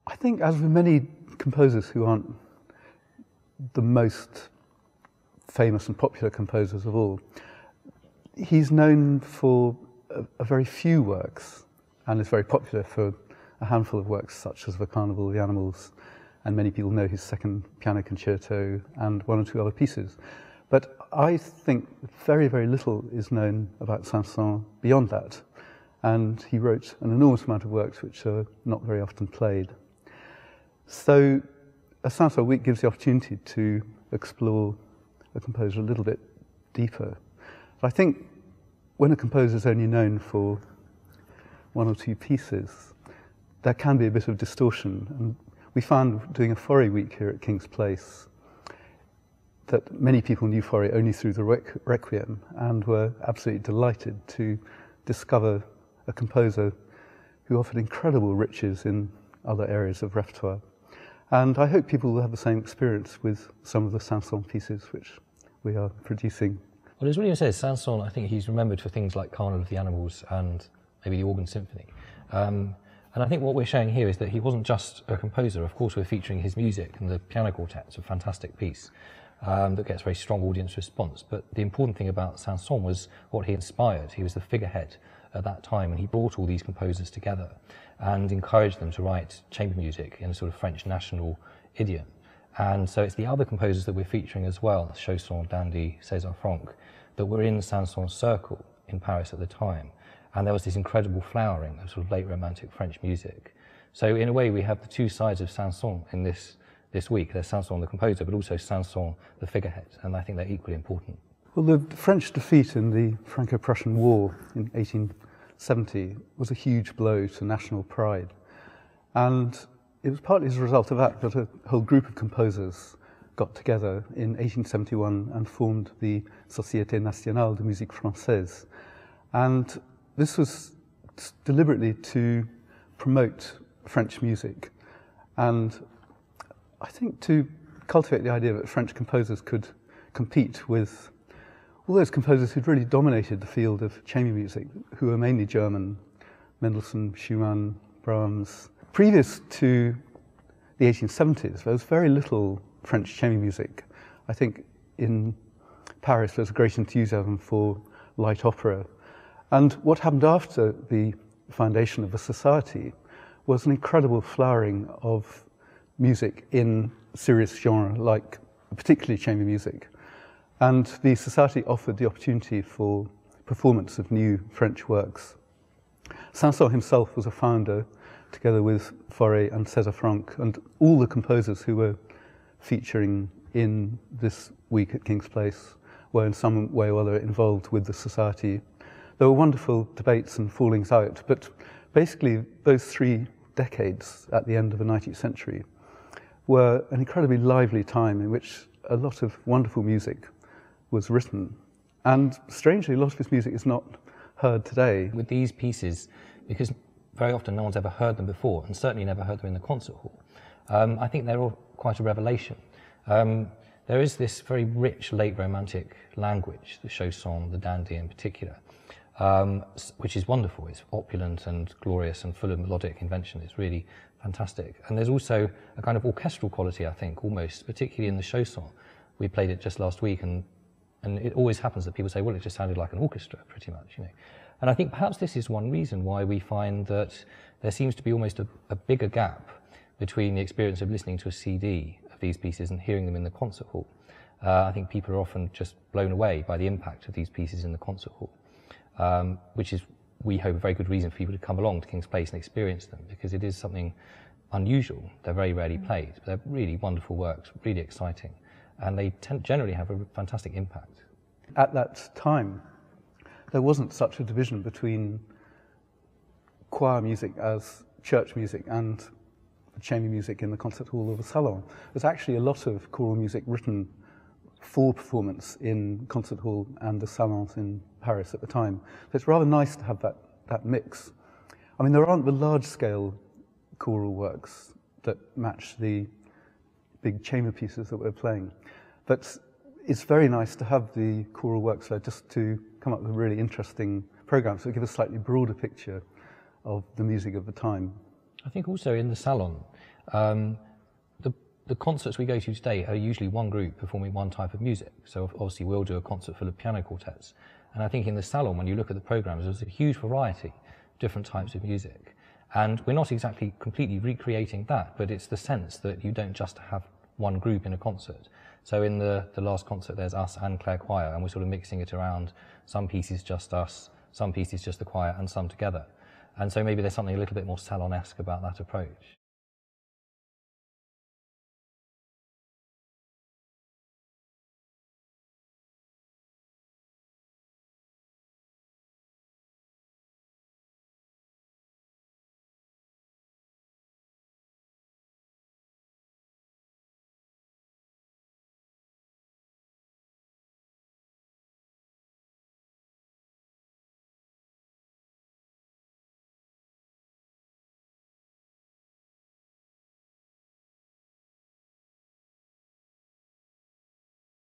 I think, as with many composers who aren't the most famous and popular composers of all, he's known for a very few works and is very popular for a handful of works such as The Carnival of the Animals, and many people know his second piano concerto and one or two other pieces. But I think very, very little is known about Saint-Saëns beyond that, and he wrote an enormous amount of works which are not very often played. So a Saint-Saëns week gives the opportunity to explore a composer a little bit deeper. But I think when a composer is only known for one or two pieces, there can be a bit of distortion. And we found doing a Fauré week here at King's Place that many people knew Fauré only through the Requiem and were absolutely delighted to discover a composer who offered incredible riches in other areas of repertoire. And I hope people will have the same experience with some of the Saint-Saëns pieces which we are producing. Well, as William says, Saint-Saëns, I think he's remembered for things like Carnival of the Animals and maybe the Organ Symphony. And I think what we're showing here is that he wasn't just a composer. Of course, we're featuring his music, and the piano quartet's a fantastic piece that gets very strong audience response. But the important thing about Saint-Saëns was what he inspired. He was the figurehead at that time, and he brought all these composers together and encouraged them to write chamber music in a sort of French national idiom. And so it's the other composers that we're featuring as well, Schubert, DIndy, Franck, that were in Saint-Saëns' circle in Paris at the time. And there was this incredible flowering of sort of late Romantic French music. So in a way, we have the two sides of Saint-Saëns in this week. There's Saint-Saëns the composer, but also Saint-Saëns the figurehead, and I think they're equally important. Well, the French defeat in the Franco-Prussian War in 1870 was a huge blow to national pride. And it was partly as a result of that a whole group of composers got together in 1871 and formed the Société Nationale de Musique Française. And this was deliberately to promote French music, and I think to cultivate the idea that French composers could compete with all those composers who'd really dominated the field of chamber music, who were mainly German, Mendelssohn, Schumann, Brahms. Previous to the 1870s, there was very little French chamber music. I think in Paris there was a great enthusiasm for light opera. And what happened after the foundation of the Society was an incredible flowering of music in serious genre, like particularly chamber music. And the Society offered the opportunity for performance of new French works. Saint-Saëns himself was a founder, together with Fauré and Franck, and all the composers who were featuring in this week at King's Place were in some way or other involved with the Society. There were wonderful debates and fallings out, but basically those 3 decades at the end of the 19th century were an incredibly lively time in which a lot of wonderful music was written. And strangely, a lot of this music is not heard today. With these pieces, because very often no one's ever heard them before, and certainly never heard them in the concert hall, I think they're all quite a revelation. There is this very rich late Romantic language, the chanson, the dandy in particular, which is wonderful. It's opulent and glorious and full of melodic invention. It's really fantastic. And there's also a kind of orchestral quality, I think, almost, particularly in the chanson. We played it just last week, and it always happens that people say, well, it just sounded like an orchestra, pretty much, you know. And I think perhaps this is one reason why we find that there seems to be almost a bigger gap between the experience of listening to a CD of these pieces and hearing them in the concert hall. I think people are often just blown away by the impact of these pieces in the concert hall, which is, we hope, a very good reason for people to come along to King's Place and experience them, because it is something unusual. They're very rarely played, but they're really wonderful works, really exciting, and they generally have a fantastic impact. At that time, there wasn't such a division between choir music as church music and chamber music in the concert hall or the salon. There's actually a lot of choral music written for performance in concert hall and the salons in Paris at the time. So it's rather nice to have that mix. I mean, there aren't the large-scale choral works that match the big chamber pieces that we're playing, but it's very nice to have the choral works there just to come up with really interesting programs that give a slightly broader picture of the music of the time. I think also in the salon, The concerts we go to today are usually one group performing one type of music. So obviously we'll do a concert full of piano quartets. And I think in the salon, when you look at the programs, there's a huge variety of different types of music. And we're not exactly completely recreating that, but it's the sense that you don't just have one group in a concert. So in the last concert, there's us and Clare Choir, and we're sort of mixing it around. Some pieces just us, some pieces just the choir, and some together. And so maybe there's something a little bit more salon-esque about that approach.